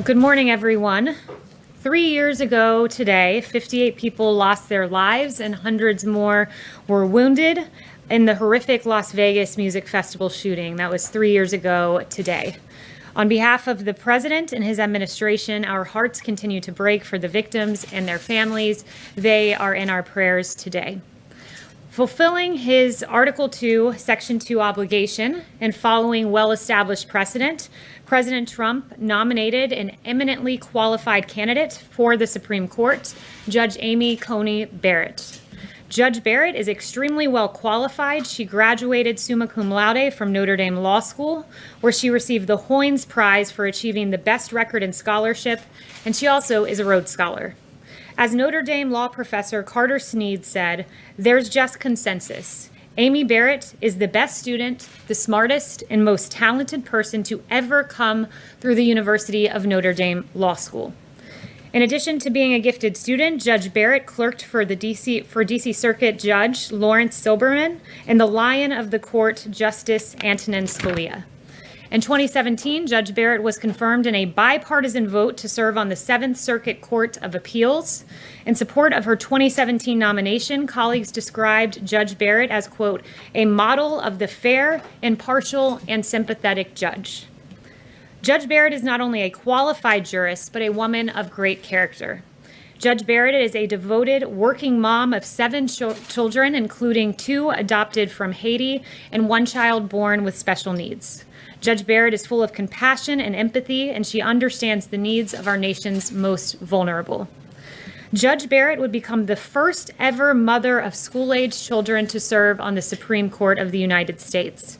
Good morning, everyone. 3 years ago today, 58 people lost their lives and hundreds more were wounded in the horrific Las Vegas Music Festival shooting. That was 3 years ago today. On behalf of the President and his administration, our hearts continue to break for the victims and their families. They are in our prayers today. Fulfilling his Article 2, Section 2 obligation and following well-established precedent, President Trump nominated an eminently qualified candidate for the Supreme Court, Judge Amy Coney Barrett. Judge Barrett is extremely well qualified. She graduated summa cum laude from Notre Dame Law School, where she received the Hoynes Prize for achieving the best record in scholarship, and she also is a Rhodes Scholar. As Notre Dame law professor Carter Sneed said, "There's just consensus. Amy Barrett is the best student, the smartest, and most talented person to ever come through the University of Notre Dame Law School." In addition to being a gifted student, Judge Barrett clerked for DC Circuit Judge Lawrence Silberman and the Lion of the Court, Justice Antonin Scalia. In 2017, Judge Barrett was confirmed in a bipartisan vote to serve on the Seventh Circuit Court of Appeals. In support of her 2017 nomination, colleagues described Judge Barrett as, quote, "a model of the fair, impartial, and sympathetic judge." Judge Barrett is not only a qualified jurist, but a woman of great character. Judge Barrett is a devoted working mom of 7 children, including 2 adopted from Haiti and 1 child born with special needs. Judge Barrett is full of compassion and empathy, and she understands the needs of our nation's most vulnerable. Judge Barrett would become the first ever mother of school-age children to serve on the Supreme Court of the United States.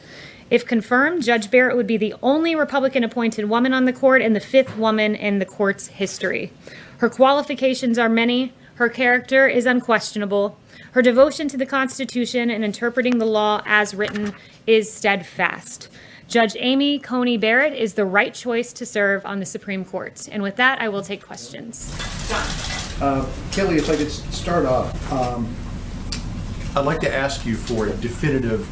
If confirmed, Judge Barrett would be the only Republican-appointed woman on the court and the 5th woman in the court's history. Her qualifications are many. Her character is unquestionable. Her devotion to the Constitution and interpreting the law as written is steadfast. Judge Amy Coney Barrett is the right choice to serve on the Supreme Court. And with that, I will take questions. John. Kayleigh, if I could start off, I'd like to ask you for a definitive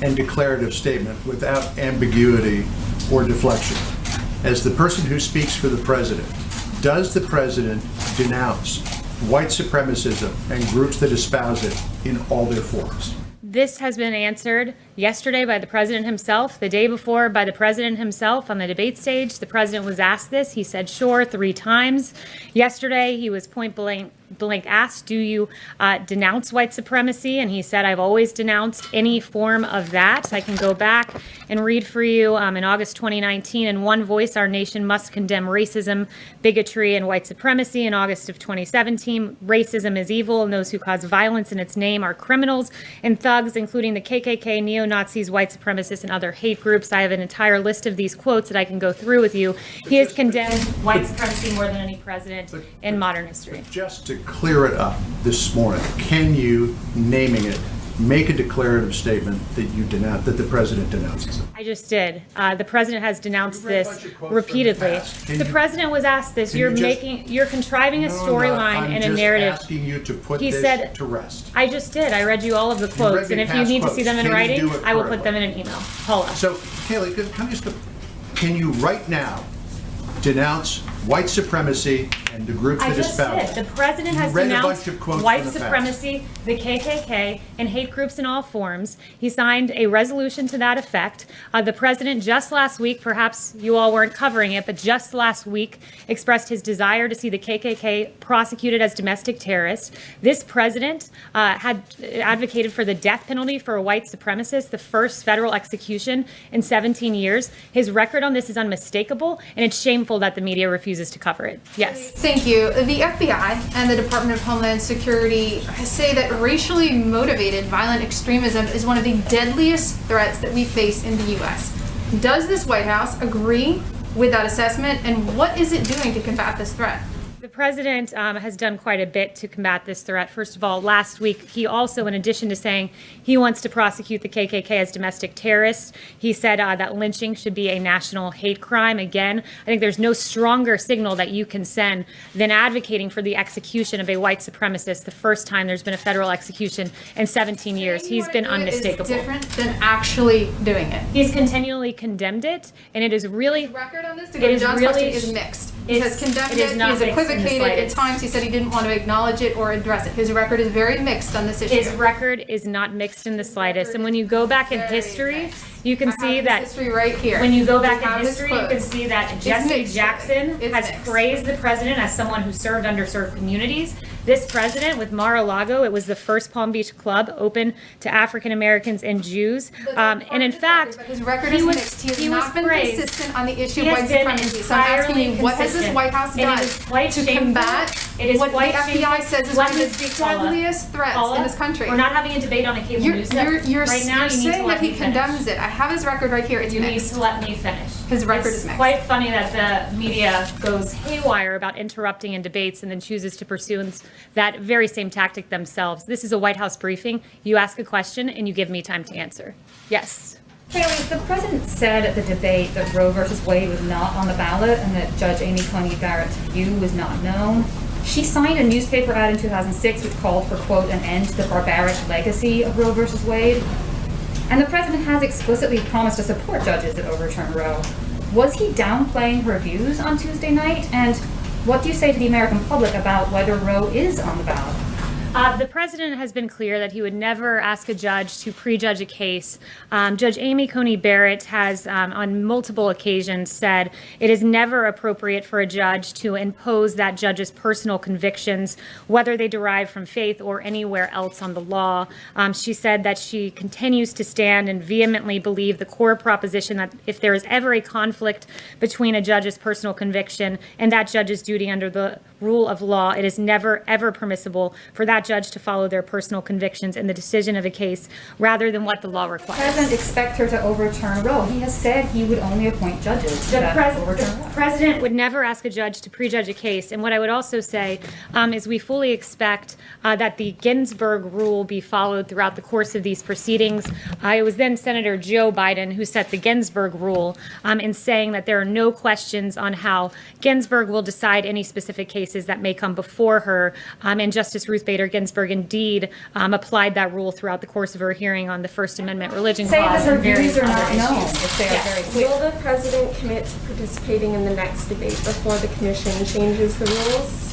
and declarative statement without ambiguity or deflection. As the person who speaks for the President, does the President denounce white supremacism and groups that espouse it in all their forms? This has been answered yesterday by the President himself, the day before by the President himself on the debate stage. The President was asked this. He said, sure, 3 times. Yesterday, he was point blank asked, do you denounce white supremacy? And he said, I've always denounced any form of that. I can go back and read for you in August 2019, in one voice, our nation must condemn racism, bigotry, and white supremacy. In August of 2017, racism is evil, and those who cause violence in its name are criminals and thugs, including the KKK, neo-Nazis, white supremacists, and other hate groups. I have an entire list of these quotes that I can go through with you. He has condemned white supremacy more than any president in modern history. Just to clear it up this morning, can you, naming it, make a declarative statement that you denounce, that the President denounces it? I just did. The President has denounced this repeatedly. The President was asked this. You're contriving a storyline and a narrative. I'm just asking you to put He this said, to rest. I just did. I read you all of the quotes, and if you need to see them in writing, I will put them in an email. Paula. So, Kayleigh, can you right now denounce white supremacy and the groups that espouse it? I just did. The President has denounced white supremacy, the KKK, and hate groups in all forms. He signed a resolution to that effect. The President just last week, perhaps you all weren't covering it, but just last week expressed his desire to see the KKK prosecuted as domestic terrorists. This President had advocated for the death penalty for a white supremacist, the first federal execution in 17 years. His record on this is unmistakable, and it's shameful that the media refuses to cover it. Yes. Thank you. The FBI and the Department of Homeland Security say that racially motivated violent extremism is one of the deadliest threats that we face in the U.S. Does this White House agree with that assessment, and what is it doing to combat this threat? The president has done quite a bit to combat this threat. First of all, last week, he also, in addition to saying he wants to prosecute the KKK as domestic terrorists, he said that lynching should be a national hate crime. Again, I think there's no stronger signal that you can send than advocating for the execution of a white supremacist the first time there's been a federal execution in 17 years. He's been unmistakable. It's different than actually doing it. He's continually condemned it, and it is really... The record on this, to go to John's question, is mixed. He has condemned it, he has equivocated at times, he said he didn't want to acknowledge it or address it. His record is very mixed on this issue. His record is not mixed in the slightest. And when you go back in history, you can see that history right here. when you go back have in his history, you can see that Jesse mixed. Jackson It's has mixed. praised the president as someone who served underserved communities. This president with Mar-a-Lago, it was the first Palm Beach club open to African Americans and Jews. And in fact, but his record is mixed. He has not been praised. consistent on the issue He of has white been supremacy. So I'm asking you, entirely what has this consistent. White House And it done is quite to shameful. combat It is what the quite FBI shameful. says is Let one me of the speak, Paula. deadliest threats Paula, in this country? We're not having a debate on a cable You're, news you're, set. you're, right now, you're you need to saying let that he me finish. condemns it. I have his record right here. It's You need mixed. to let me finish. His record It's is mixed. quite funny that the media goes haywire about interrupting in debates and then chooses to pursue that very same tactic themselves. This is a White House briefing. You ask a question and you give me time to answer. Yes. Kayleigh, the president said at the debate that Roe versus Wade was not on the ballot and that Judge Amy Coney Barrett's view was not known. She signed a newspaper ad in 2006 which called for, quote, an end to the barbaric legacy of Roe versus Wade. And the president has explicitly promised to support judges that overturn Roe. Was he downplaying her views on Tuesday night? And what do you say to the American public about whether Roe is on the ballot? The president has been clear that he would never ask a judge to prejudge a case. Judge Amy Coney Barrett has, on multiple occasions, said it is never appropriate for a judge to impose that judge's personal convictions, whether they derive from faith or anywhere else on the law. She said that she continues to stand and vehemently believe the core proposition that if there is ever a conflict between a judge's personal conviction and that judge's duty under the rule of law, it is never, ever permissible for that judge to follow their personal convictions in the decision of a case rather than what the law The requires. president expects her to overturn Roe. He has said he would only appoint judges The that overturn Roe. president would never ask a judge to prejudge a case. And what I would also say is we fully expect that the Ginsburg rule be followed throughout the course of these proceedings. It was then Senator Joe Biden who set the Ginsburg rule in saying that there are no questions on how Ginsburg will decide any specific cases that may come before her. And Justice Ruth Bader Ginsburg indeed applied that rule throughout the course of her hearing on the First Amendment religion Say clause that her and various views are not other known, issues. if they are Yes. very clear. Will the president commit to participating in the next debate before the commission changes the rules?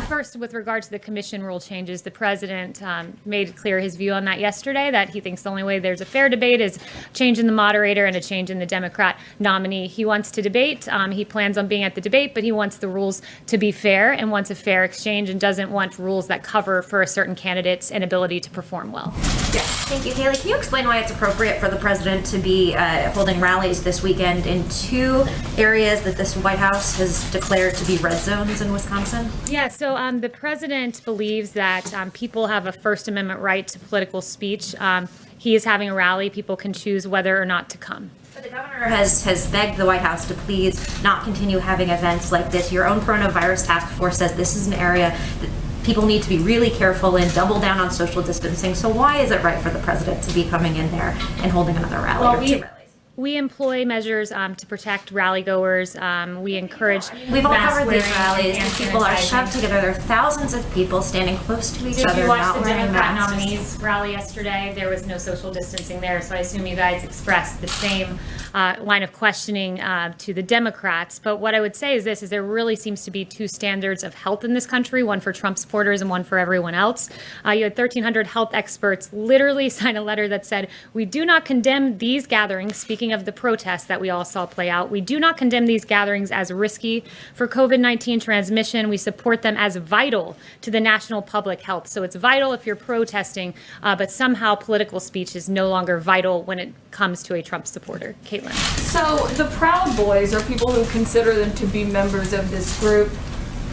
First, with regard to the commission rule changes, the president made clear his view on that yesterday, that he thinks the only way there's a fair debate is change in the moderator and a change in the Democrat nominee. He wants to debate. He plans on being at the debate, but he wants the rules to be fair and wants a fair exchange and doesn't want rules that cover for a certain candidate's inability to perform well. Thank you, Kayleigh. Can you explain why it's appropriate for the president to be holding rallies this weekend in two areas that this White House has declared to be red zones in Wisconsin? Yeah, so the president believes that people have a First Amendment right to political speech. He is having a rally. People can choose whether or not to come. But the governor has begged the White House to please not continue having events like this. Your own coronavirus task force says this is an area that people need to be really careful and double down on social distancing. So why is it right for the president to be coming in there and holding another rally Well, or two rallies? we employ measures to protect rally goers. We encourage We've all mask covered these wearing rallies. and These people are sanitizing. shoved together. There are thousands of people standing close to each Did other, you watch not the wearing Democrat masks. nominees rally yesterday? There was no social distancing there, so I assume you guys expressed the same line of questioning to the Democrats. But what I would say is this, is there really seems to be two standards of health in this country, one for Trump supporters and one for everyone else. You had 1,300 health experts literally sign a letter that said, we do not condemn these gatherings, speaking of the protests that we all saw play out. We do not condemn these gatherings as risky for COVID-19 transmission. We support them as vital to the national public health. So it's vital if you're protesting, but somehow political speech is no longer vital when it comes to a Trump supporter. Caitlin. So the Proud Boys, or people who consider them to be members of this group,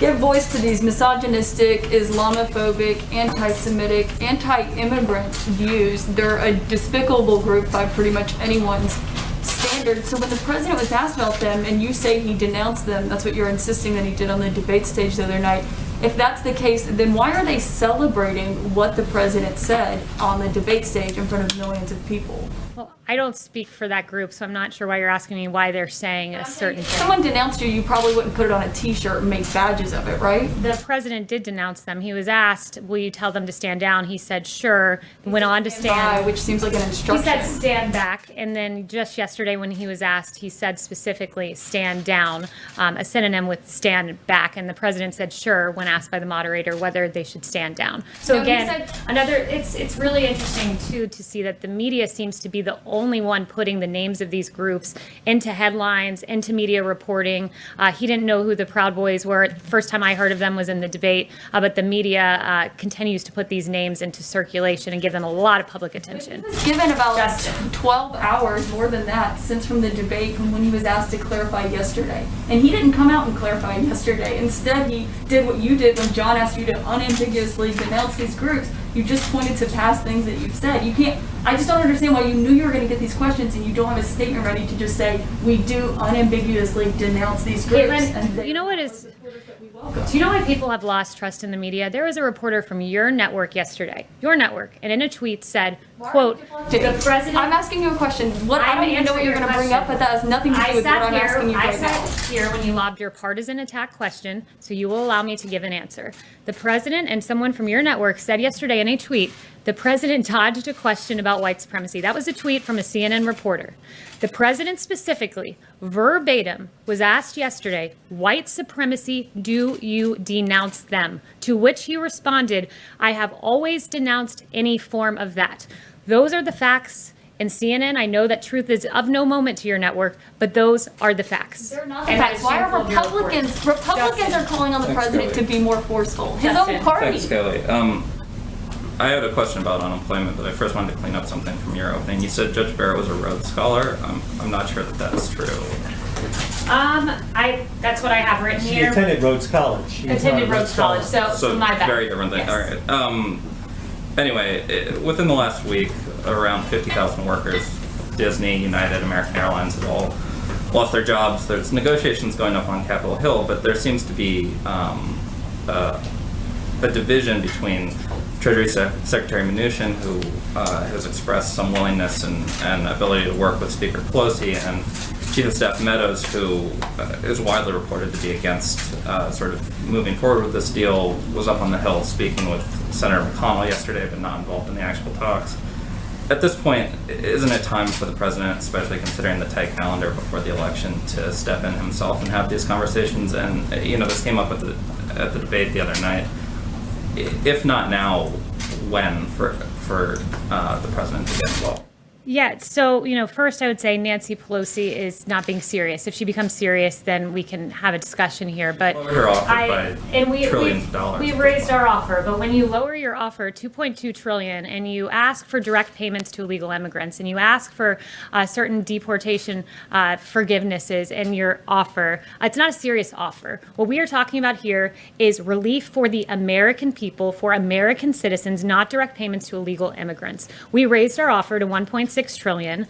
give voice to these misogynistic, Islamophobic, anti-Semitic, anti-immigrant views. They're a despicable group by pretty much anyone's standard. standard. So when the president was asked about them and you say he denounced them, that's what you're insisting that he did on the debate stage the other night. If that's the case, then why are they celebrating what the president said on the debate stage in front of millions of people? Well, I don't speak for that group, so I'm not sure why you're asking me why they're saying a certain If thing. someone denounced you, you probably wouldn't put it on a t-shirt and make badges of it, right? The president did denounce them. He was asked, will you tell them to stand down? He said, sure, went on to By, stand. which seems like an He instruction. said stand back, and then just yesterday when he was asked, he said specifically stand down, a synonym with stand back, and the president said sure when asked by the moderator whether they should stand down. So No, he again, said- it's really interesting too to see that the media seems to be the only one putting the names of these groups into headlines, into media reporting. He didn't know who the Proud Boys were. The first time I heard of them was in the debate, but the media continues to put these names into circulation and give them a lot of public attention. He was given about Justin. 12 hours, more than that, since from the debate from when he was asked to clarify yesterday. And he didn't come out and clarify yesterday. Instead, he did what you did when John asked you to unambiguously denounce these groups. You just pointed to past things that you've said. You can't, I just don't understand why you knew you were going to get these questions and you don't have a statement ready to just say, we do unambiguously denounce these groups. Caitlin, And you know what is... we welcome. Do you know why people have lost trust in the media? There was a reporter from your network yesterday, your network, and in a tweet said, quote, the president... I'm asking you a question. I don't even know what you're going to bring up, but that has nothing to do with what I'm asking you right now. I sat here when you lobbed your partisan attack question, so you will allow me to give an answer. The president and someone from your network said yesterday in a tweet, the president dodged a question about white supremacy. That was a tweet from a CNN reporter. The president specifically, verbatim, was asked yesterday, white supremacy, do you denounce them? To which he responded, I have always denounced any form of that. Those are the facts. And CNN, I know that truth is of no moment to your network, but those are the facts. They're not the And facts. it's Why are shameful of your report. Republicans are calling on the Thanks, president to Kayleigh. be more forceful. His Justin. own party. Thanks, Kayleigh. I had a question about unemployment, but I first wanted to clean up something from your opening. You said Judge Barrett was a Rhodes Scholar. I'm not sure that that's true. That's what I have written She here. attended Rhodes College. She was not a Attended Rhodes College, Scholar. so my bad. Very different thing. Yes. All right. Anyway, within the last week, around 50,000 workers, Disney, United, American Airlines have all lost their jobs. There's negotiations going up on Capitol Hill, but there seems to be a division between Treasury Secretary Mnuchin, who has expressed some willingness and ability to work with Speaker Pelosi, and Chief of Staff Meadows, who is widely reported to be against sort of moving forward with this deal, was up on the Hill speaking with Senator McConnell yesterday, but not involved in the actual talks. At this point, isn't it time for the president, especially considering the tight calendar before the election, to step in himself and have these conversations? And this came up at the debate the other night. If not now, when for the president to get involved? Yeah, so, first I would say Nancy Pelosi is not being serious. If she becomes serious, then we can have a discussion here, but Lowered her offer by trillions of dollars. We've raised our offer, but when you lower your offer $2.2 trillion and you ask for direct payments to illegal immigrants and you ask for certain deportation forgivenesses in your offer, it's not a serious offer. What we are talking about here is relief for the American people, for American citizens, not direct payments to illegal immigrants. We raised our offer to $1.6 trillion.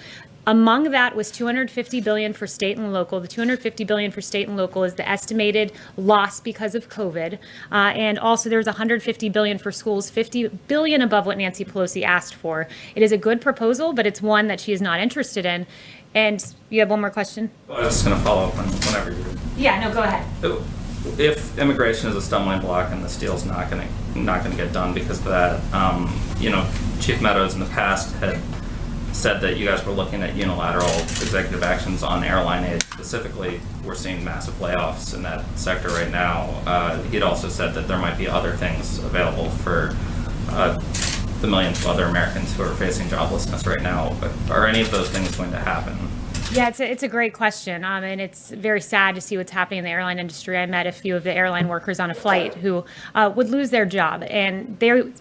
Among that was $250 billion for state and local. The $250 billion for state and local is the estimated loss because of COVID. And also there's $150 billion for schools, $50 billion above what Nancy Pelosi asked for. It is a good proposal, but it's one that she is not interested in. And you have one more question? I was just going to follow up whenever you're. Yeah, no, go ahead. If immigration is a stumbling block and this deal's not going to get done because of that, Chief Meadows in the past had said that you guys were looking at unilateral executive actions on airline aid. Specifically, we're seeing massive layoffs in that sector right now. He'd also said that there might be other things available for the millions of other Americans who are facing joblessness right now. But are any of those things going to happen? Yeah, it's a great question, and it's very sad to see what's happening in the airline industry. I met a few of the airline workers on a flight who would lose their job, and their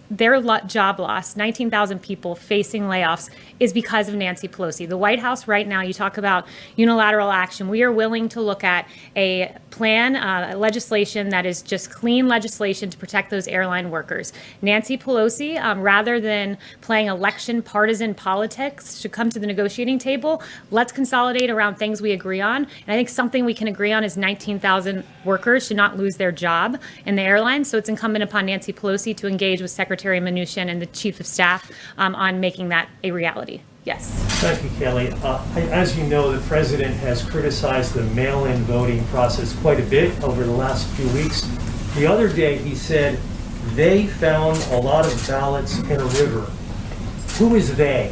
job loss, 19,000 people facing layoffs, is because of Nancy Pelosi. The White House right now, you talk about unilateral action. We are willing to look at a plan, legislation that is just clean legislation to protect those airline workers. Nancy Pelosi, rather than playing election partisan politics, should come to the negotiating table. Let's consolidate consolidate around things we agree on. And I think something we can agree on is 19,000 workers should not lose their job in the airlines. So it's incumbent upon Nancy Pelosi to engage with Secretary Mnuchin and the Chief of Staff on making that a reality. Yes. Thank you, Kayleigh. As you know, the president has criticized the mail-in voting process quite a bit over the last few weeks. The other day, he said they found a lot of ballots in a river. Who is they?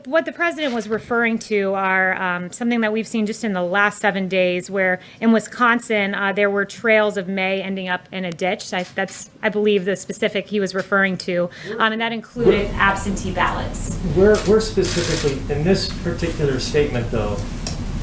What the president was referring to are something that we've seen just in the last 7 days, where in Wisconsin there were trails of May ending up in a ditch. That's, I believe, the specific he was referring to, and that included absentee ballots. We're specifically, in this particular statement, though,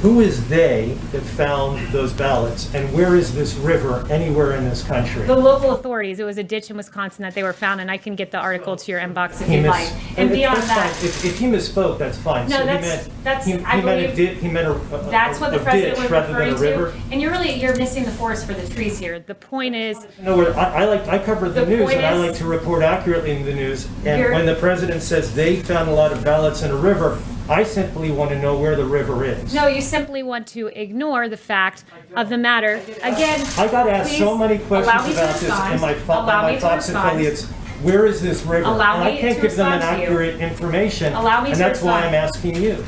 who is they that found those ballots, and where is this river anywhere in this country? The local authorities. It was a ditch in Wisconsin that they were found, and I can get the article to your inbox if you'd like. And beyond That's that, fine. If he misspoke, that's fine. No, So that's- he I meant believe he meant a that's what the a president ditch was rather than referring a river. to. And you're missing the forest for the trees here. The point is, No, I cover the The news, point and I is- like to report accurately in the news. And You're- when the president says they found a lot of ballots in a river, I simply want to know where the river is. no, you simply want to ignore the fact of the matter. Again, I got asked so please many allow questions me to about this respond. and my Allow me to Fox respond. affiliates. Where is this river? Allow And I me can't to give them an respond to you. accurate information. Allow me and to that's why respond. I'm asking you.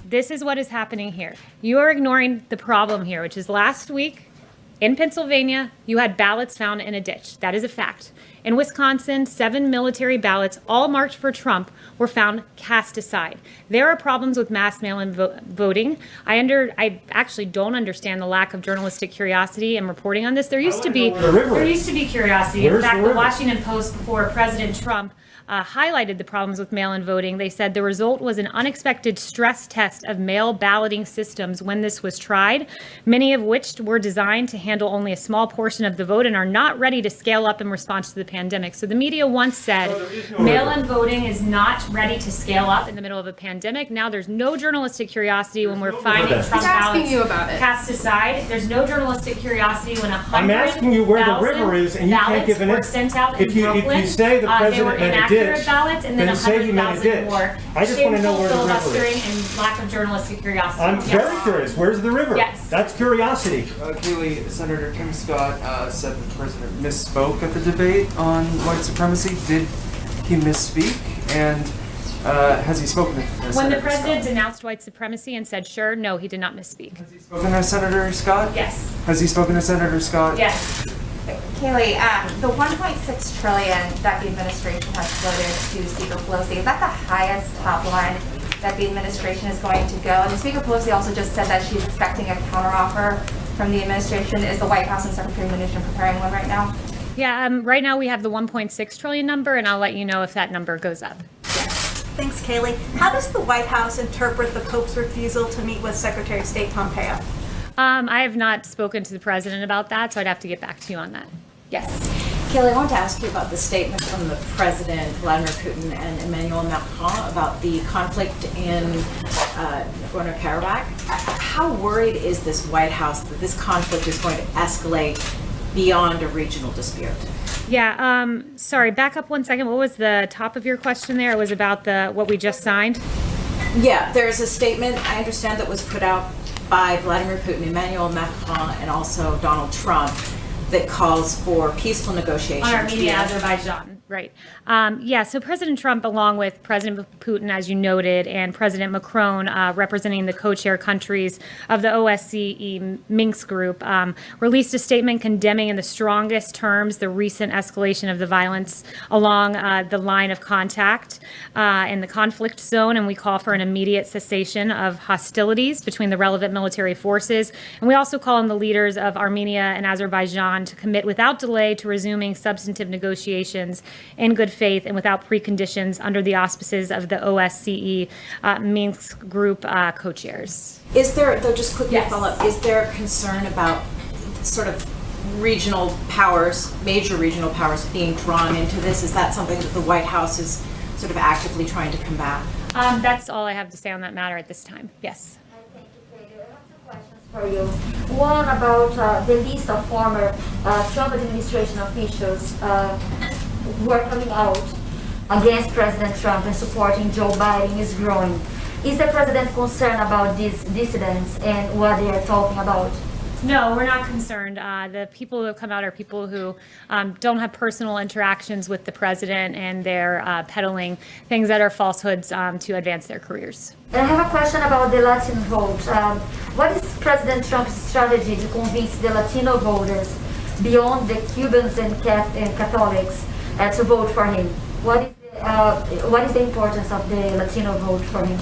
This is what is happening here. You are ignoring the problem here, which is last week in Pennsylvania, you had ballots found in a ditch. That is a fact. In Wisconsin, 7 military ballots, all marked for Trump, were found cast aside. There are problems with mass mail-in voting. I actually don't understand the lack of journalistic curiosity and reporting on this. There used to be curiosity. In Where's fact, the the river? Washington Post, before President Trump highlighted the problems with mail-in voting, they said the result was an unexpected stress test of mail balloting systems when this was tried, many of which were designed to handle only a small portion of the vote and are not ready to scale up in response to the pandemic. So the media once said mail-in voting is not ready to scale up in the middle of a pandemic. Now there's no journalistic curiosity when we're finding river. Trump He's asking ballots you about it. cast aside. There's no journalistic curiosity when I'm asking you where the river is, and you can't give an were answer. sent out in If you Brooklyn. say the They were president meant a ditch, inaccurate ballots, and then then say you meant a 100,000 ditch. more. I just want to know where the river Shameful is. filibustering and lack of journalistic curiosity. I'm Yes. very curious. Where's the river? Yes. That's curiosity. Kayleigh, Senator Tim Scott said that the president misspoke at the debate on white supremacy. Did he misspeak? And has he spoken to When Senator the president Scott? denounced white supremacy and said, sure, no, he did not misspeak. Has he spoken to Senator Scott? Yes. Has he spoken to Senator Scott? Yes. Kayleigh, the 1.6 trillion that the administration has floated to Speaker Pelosi, is that the highest top line that the administration is going to go? And Speaker Pelosi also just said that she's expecting a counteroffer from the administration. Is the White House and Secretary Mnuchin preparing one right now? Yeah, right now we have the 1.6 trillion number, and I'll let you know if that number goes up. Thanks, Kayleigh. How does the White House interpret the Pope's refusal to meet with Secretary of State Pompeo? I have not spoken to the president about that, so I'd have to get back to you on that. Yes. Kayleigh, I wanted to ask you about the statement from the President, Vladimir Putin, and Emmanuel Macron about the conflict in Nagorno-Karabakh. How worried is this White House that this conflict is going to escalate beyond a regional dispute? Yeah, sorry, back up one second. What was the top of your question there? It was about what we just signed? Yeah, there's a statement, I understand, that was put out by Vladimir Putin, Emmanuel Macron, and also Donald Trump that calls for peaceful negotiations. On Armenia, Azerbaijan, right. Yeah, so President Trump, along with President Putin, as you noted, and President Macron, representing the co-chair countries of the OSCE Minsk group, released a statement condemning in the strongest terms the recent escalation of the violence along the line of contact in the conflict zone, and we call for an immediate cessation of hostilities between the relevant military forces. And we also call on the leaders of Armenia and Azerbaijan to commit without delay to resuming substantive negotiations in good faith and without preconditions under the auspices of the OSCE Minsk group co-chairs. Is there, though, just quickly Yes. follow up, is there concern about sort of regional powers, major regional powers being drawn into this? Is that something that the White House is sort of actively trying to combat? That's all I have to say on that matter at this time. Yes. For you. One about the list of former Trump administration officials who are coming out against President Trump and supporting Joe Biden is growing. Is the president concerned about these dissidents and what they are talking about? No, we're not concerned. The people who have come out are people who don't have personal interactions with the president, and they're peddling things that are falsehoods to advance their careers. And I have a question about the Latino vote. What is President Trump's strategy to convince the Latino voters beyond the Cubans and Catholics to vote for him? What is the importance of the Latino vote for him?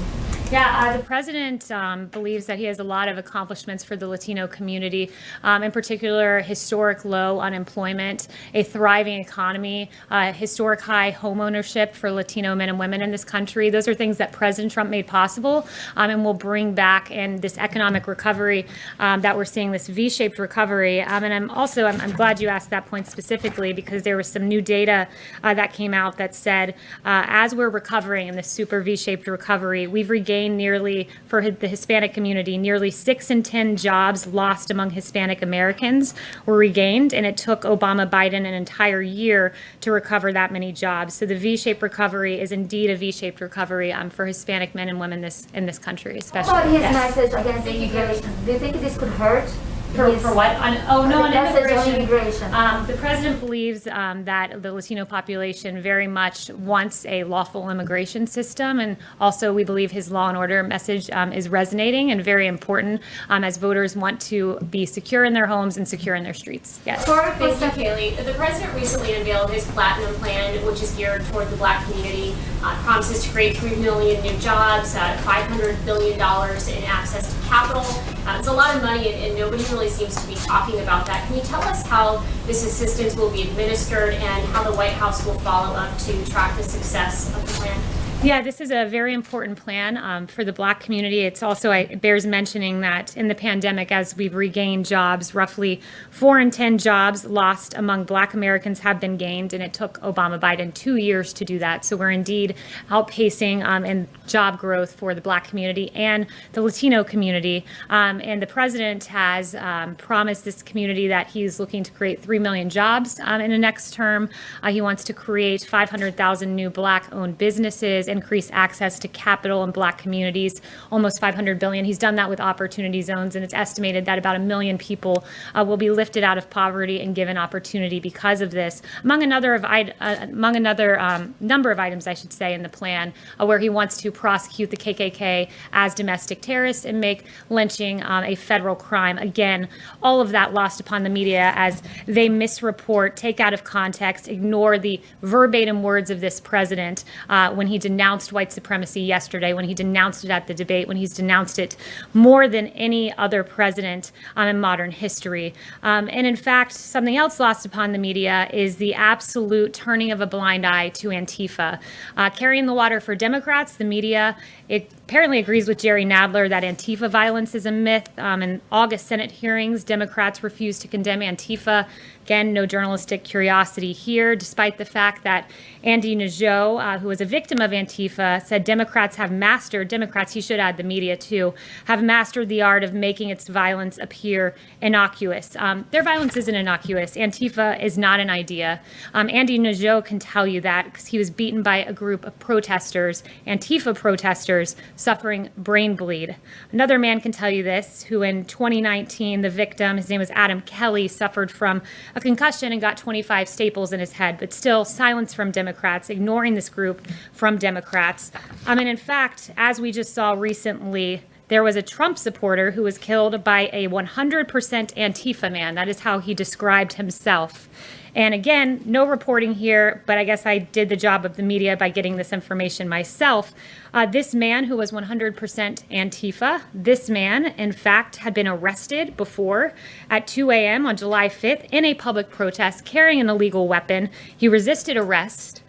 Yeah, the president believes that he has a lot of accomplishments for the Latino community, in particular, historic low unemployment, a thriving economy, historic high home ownership for Latino men and women in this country. Those are things that President Trump made possible and will bring back in this economic recovery that we're seeing, this V-shaped recovery. And I'm glad you asked that point specifically, because there was some new data that came out that said as we're recovering in this super V-shaped recovery, we've regained nearly, for the Hispanic community, nearly 6 in 10 jobs lost among Hispanic Americans were regained, and it took Obama-Biden an entire year to recover that many jobs. So the V-shaped recovery is indeed a V-shaped recovery for Hispanic men and women in this country, especially. What about his message against immigration? Do you think this could hurt? For what? On immigration. The president believes that the Latino population very much wants a lawful immigration system, and also we believe his law and order message is resonating and very important as voters want to be secure in their homes and secure in their streets. Yes. Thank you, Kayleigh. The president recently unveiled his Platinum Plan, which is geared toward the Black community. Promises to create 3 million new jobs, $500 billion in access to capital. It's a lot of money, and nobody really seems to be talking about that. Can you tell us how this assistance will be administered and how the White House will follow up to track the success of the plan? Yeah, this is a very important plan for the Black community. It's also, it bears mentioning that in the pandemic, as we've regained jobs, roughly 4 in 10 jobs lost among Black Americans have been gained, and it took Obama-Biden 2 years to do that. So we're indeed outpacing in job growth for the Black community and the Latino community. And the president has promised this community that he's looking to create 3 million jobs in the next term. He wants to create 500,000 new Black-owned businesses, increase access to capital in Black communities, almost $500 billion. He's done that with opportunity zones, and it's estimated that about 1 million people will be lifted out of poverty and given opportunity because of this, among another number of items, I should say, in the plan, where he wants to prosecute the KKK as domestic terrorists and make lynching a federal crime. Again, all of that lost upon the media as they misreport, take out of context, ignore the verbatim words of this president when he denounced white supremacy yesterday, when he denounced it at the debate, when he's denounced it more than any other president in modern history. And in fact, something else lost upon the media is the absolute turning of a blind eye to Antifa. Carrying the water for Democrats, the media, it apparently agrees with Jerry Nadler that Antifa violence is a myth. In August Senate hearings, Democrats refused to condemn Antifa. Again, no journalistic curiosity here, despite the fact that Andy Nadeau, who was a victim of Antifa, said Democrats, he should add the media too, have mastered the art of making its violence appear innocuous. Their violence isn't innocuous. Antifa is not an idea. Andy Nadeau can tell you that because he was beaten by a group of protesters, Antifa protesters, suffering brain bleed. Another man can tell you this, who in 2019, the victim, his name was Adam Kelly, suffered from a concussion and got 25 staples in his head, but still silence from Democrats, ignoring this group from Democrats. And in fact, as we just saw recently, there was a Trump supporter who was killed by a 100% Antifa man. That is how he described himself. And again, no reporting here, but I guess I did the job of the media by getting this information myself. This man who was 100% Antifa, this man, in fact, had been arrested before at 2 a.m. on July 5th in a public protest carrying an illegal weapon. He resisted arrest.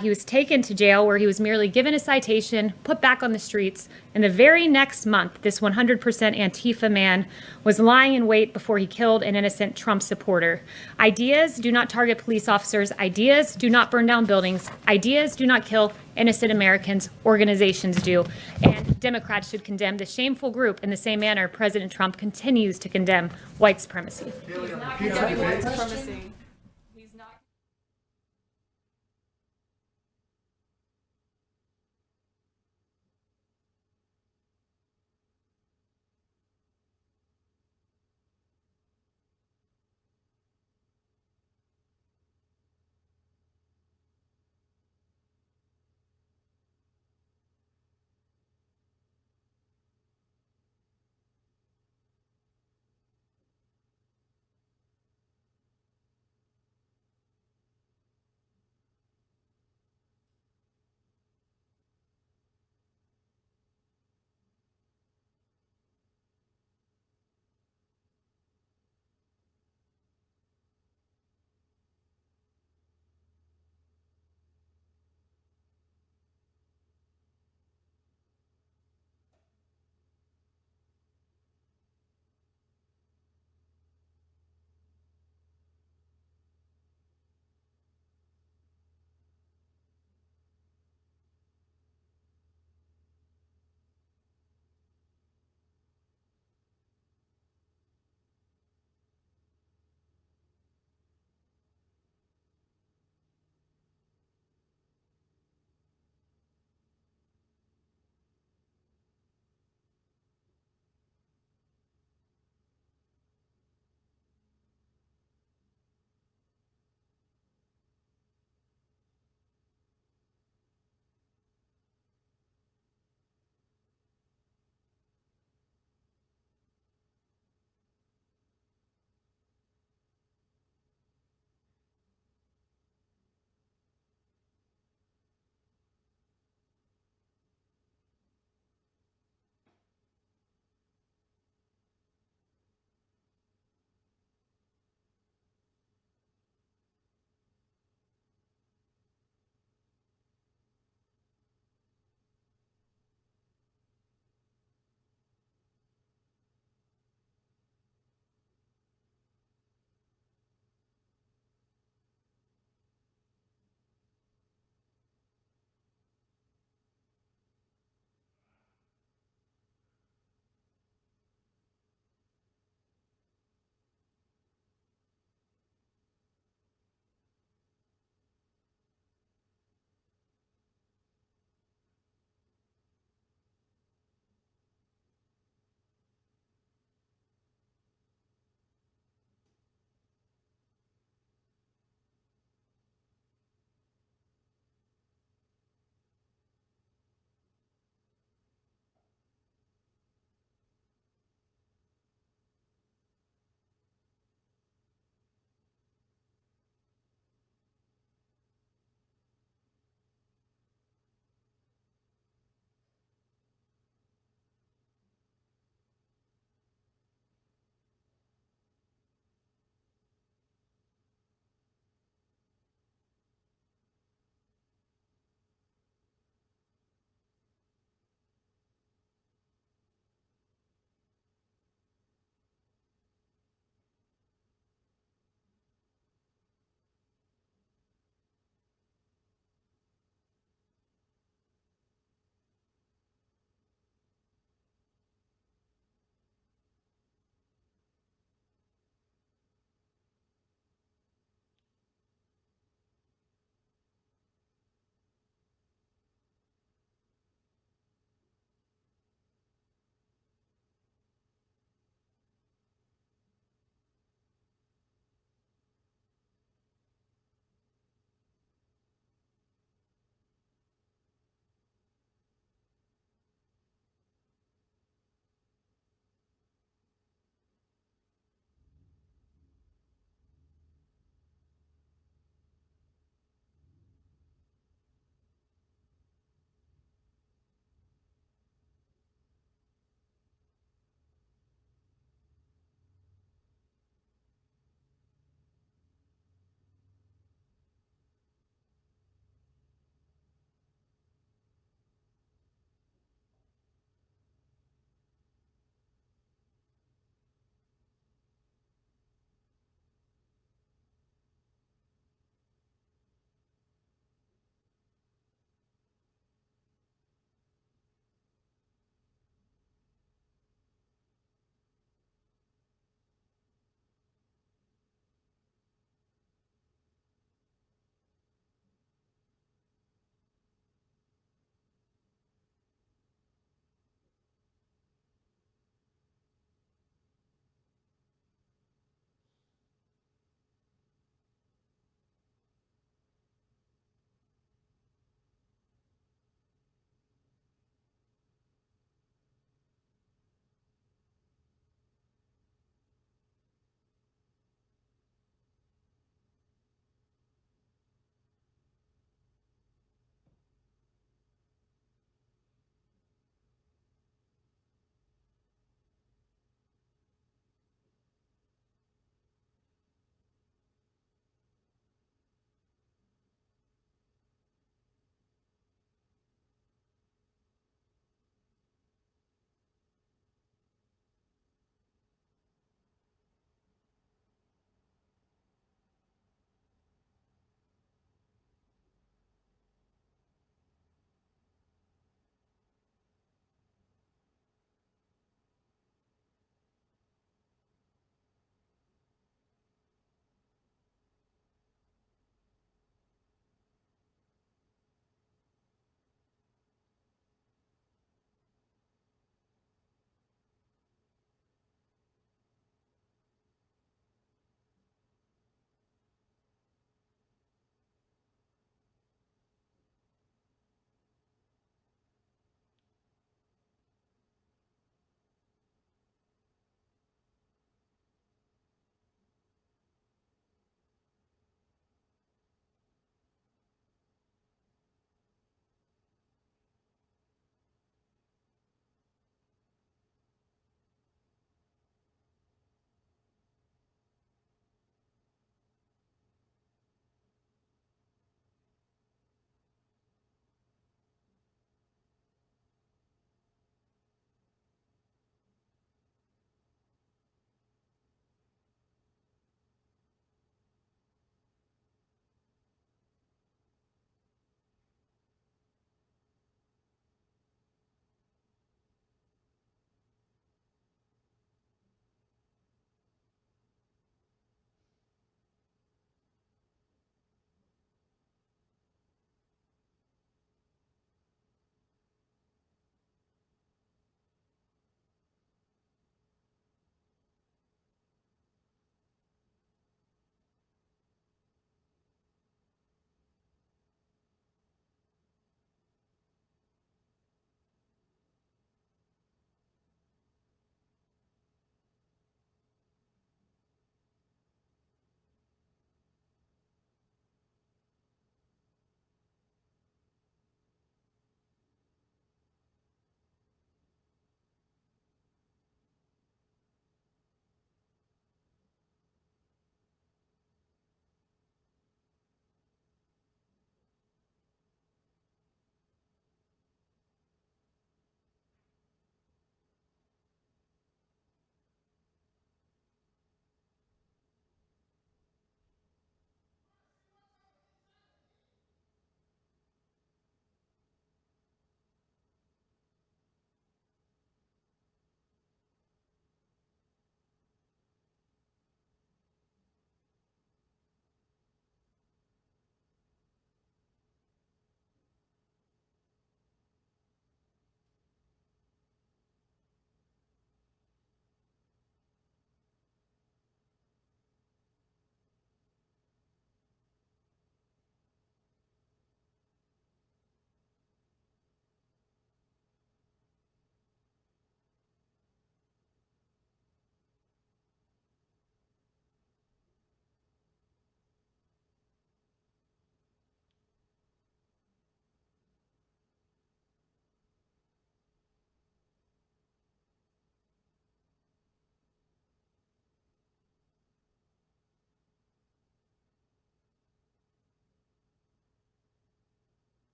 He was taken to jail where he was merely given a citation, put back on the streets, and the very next month, this 100% Antifa man was lying in wait before he killed an innocent Trump supporter. Ideas do not target police officers. Ideas do not burn down buildings. Ideas do not kill innocent Americans. Organizations do. And Democrats should condemn the shameful group in the same manner President Trump continues to condemn white supremacy. White supremacy.